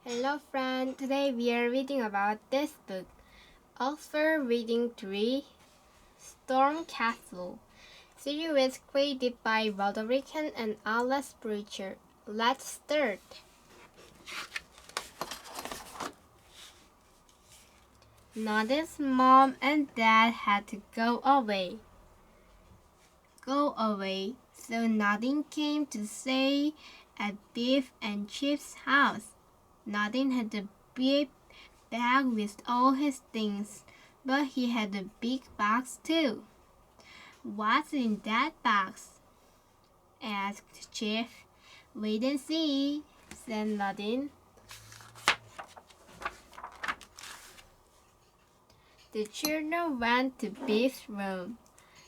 Hello friend, today we are reading about this book, 옥스포드리딩트리9, Storm Castle. Series was created by Roderick and Alice Preacher. Let's start. Nadine's mom and dad had to go away. So Nadine came to stay at Beef and Chip's house. Nadine had a big bag with all his things, but he had a big box too. What's in that box? Asked Chip. Wait and see, said Nadine. The children went to Beef's room.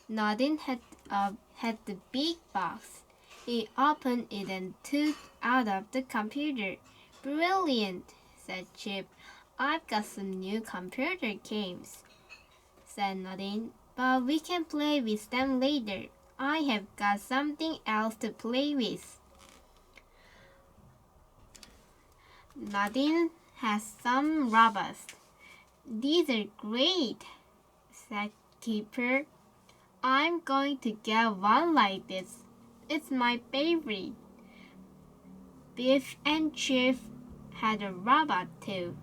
Nadine had the big box. He opened it and took out of the computer. Brilliant, said Chip. I've got some new computer games, said Nadine, but we can play with them later. I have got something else to play with. Nadine has some robots. These are great, said Keeper. I'm going to get one like this. It's my favorite. Biff and Chip had a robot too.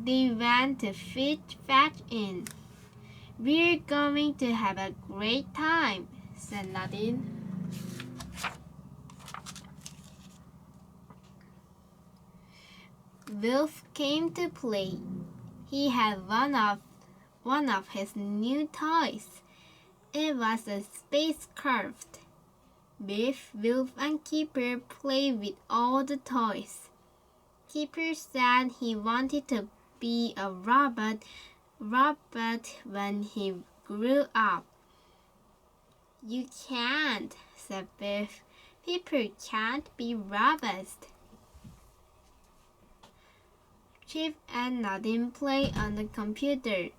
They went to fetch in. We're going to have a great time, said Nadine. Wolf came to play. He had one of his new toys. It was a spacecraft. Biff, Wolf, and Keeper played with all the toys. Keeper said he wanted to be a robot when he grew up. You can't, said Biff. People can't be robots. Chip and Nadine played on the computer.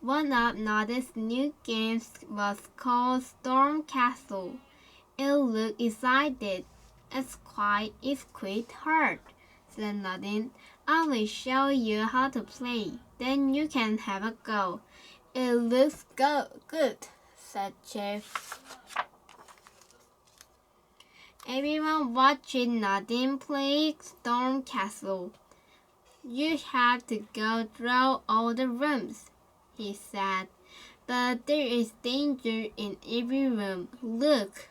One of Nadine's new games was called Storm Castle. It looked excited. It's quite hard, said Nadine. I will show you how to play. Then you can have a go. It looks good, said Chip. Everyone watched Nadine play Storm Castle. You have to go through all the rooms, he said. But there is danger in every room. Look.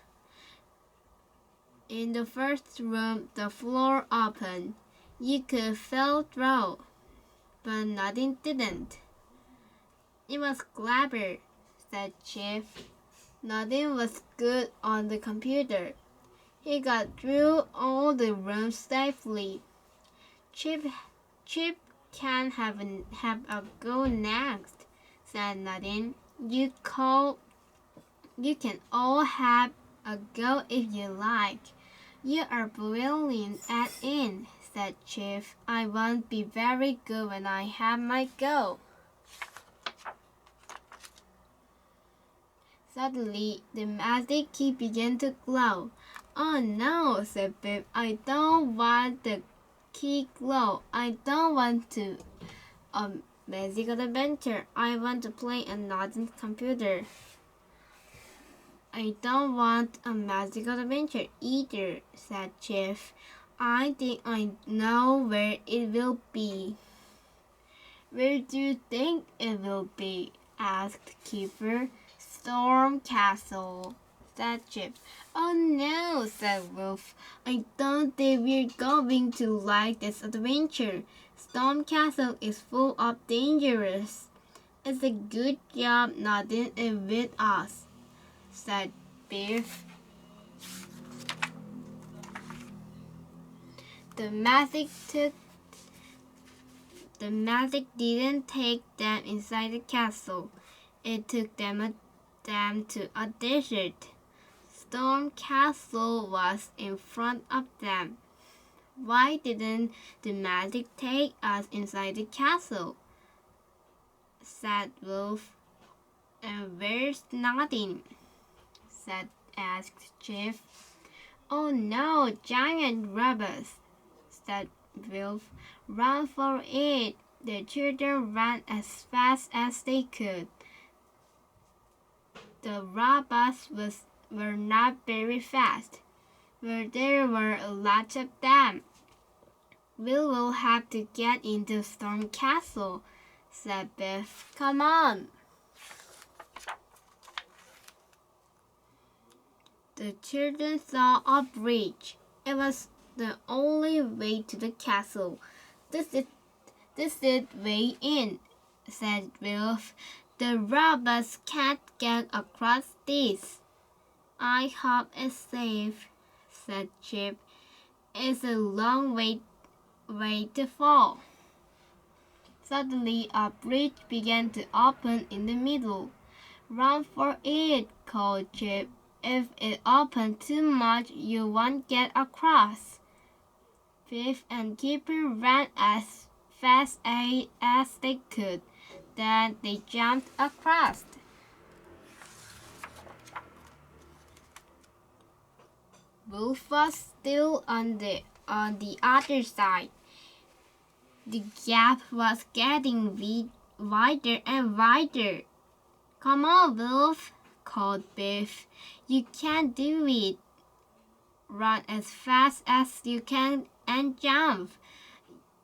In the first room, the floor opened. You could fall through, but Nadine didn't. It was clever, said Chip. Nadine was good on the computer. He got through all the rooms safely. Chip can have a go next, said Nadine. You can all have a go if you like. You are brilliant at it, said Chip. I won't be very good when I have my go. Suddenly, the magic key began to glow. Oh no, said Biff. I don't want the key glow. I don't want to magical adventure. I want to play on Nadine's computer. I don't want a magical adventure either, said Chip. I think I know where it will be. Where do you think it will be? Asked Keeper. Storm Castle, said Chip. Oh no, said Wolf. I don't think we're going to like this adventure. Storm Castle is full of dangers. It's a good job Nadine is with us, said Biff. The magic didn't take them inside the castle. It took them to a desert. Storm Castle was in front of them. Why didn't the magic take us inside the castle? Said Wolf. And where's Nadine? asked Chip. Oh no, giant robbers, said Wolf. Run for it! The children ran as fast as they could. The robots were not very fast, but there were a lot of them. We will have to get into Storm Castle, said Biff. Come on! The children saw a bridge. It was the only way to the castle. This is the way in, said Wolf. The robots can't get across this. I hope it's safe, said Chip. It's a long way to fall. Suddenly, a bridge began to open in the middle. Run for it, called Chip. If it opens too much, you won't get across. Biff and Keeper ran as fast as they could. Then they jumped across. Wolf was still on the other side. The gap was getting wider and wider. Come on, Wolf, called Biff. You can do it. Run as fast as you can and jump.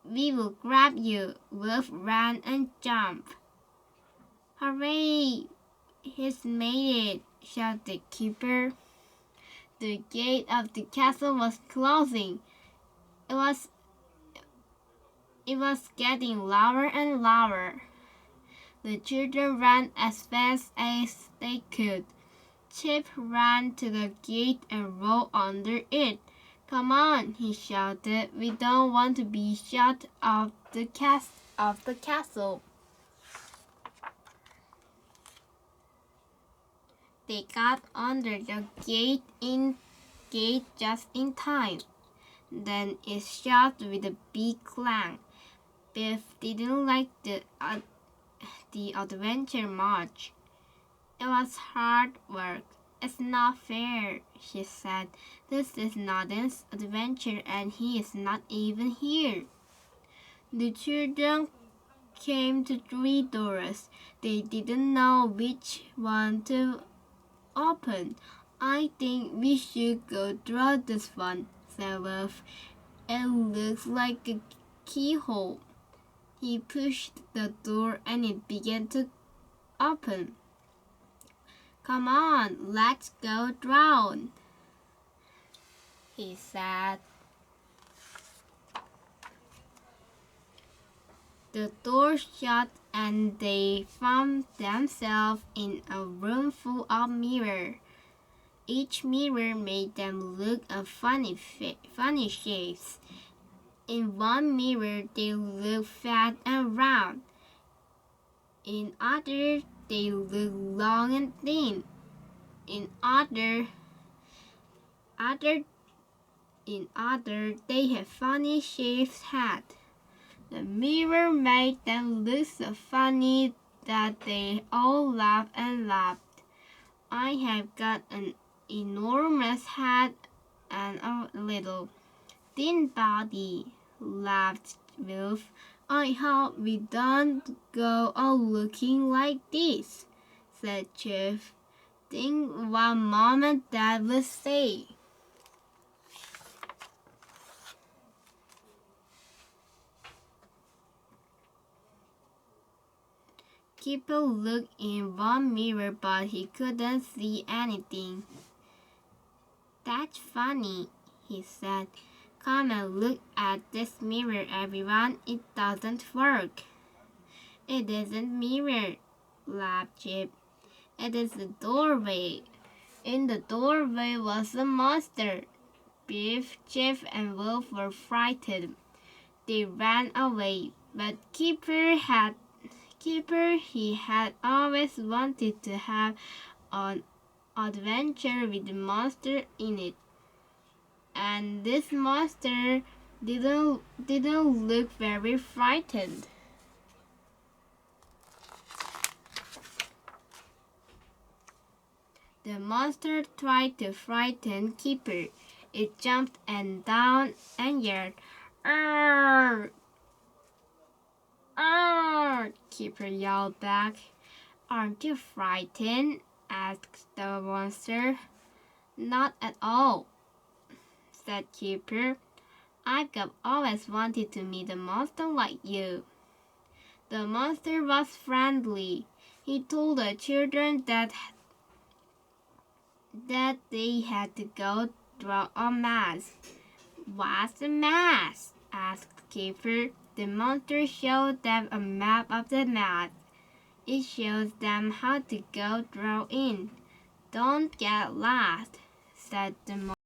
We will grab you. Wolf ran and jumped. Hooray! He's made it, shouted the keeper. The gate of the castle was closing. It was getting lower and lower. The children ran as fast as they could. Chip ran to the gate and rolled under it. Come on, he shouted. We don't want to be shut out of the castle. They got under the gate just in time. Then it shut with a big clang. Biff didn't like the adventure much. It was hard work. It's not fair, she said. This is Noden's adventure and he is not even here. The children came to 3 doors. They didn't know which one to open. I think we should go through this one, said Wolf. It looks like a keyhole. He pushed the door and it began to open. Come on, let's go down, he said. The door shut and they found themselves in a room full of mirrors. Each mirror made them look of funny shapes. In one mirror, they looked fat and round. In other, they look long and thin. In other, they have funny shaped heads. The mirror made them look so funny that they all laughed and laughed. I have got an enormous head and a little thin body, laughed Wolf. I hope we don't go on looking like this, said Chip. Think what Mom and Dad would say. Keeper looked in one mirror, but he couldn't see anything. That's funny, he said. Come and look at this mirror, everyone. It doesn't work. It isn't mirror, laughed Chip. It is the doorway. In the doorway was a monster. Biff, Chip, and Wolf were frightened. They ran away, but Keeper he had always wanted to have an adventure with the monster in it. And this monster didn't look very frightened. The monster tried to frighten Keeper. It jumped and down and yelled, Arr! Arr! Keeper yelled back. Aren't you frightened? Asked the monster. Not at all, said Keeper. I've always wanted to meet a monster like you. The monster was friendly. He told the children that they had to go draw a mask. What's a mask? Asked Keeper. The monster showed them a map of the mask. It shows them how to go draw in. Don't get lost, said the monster.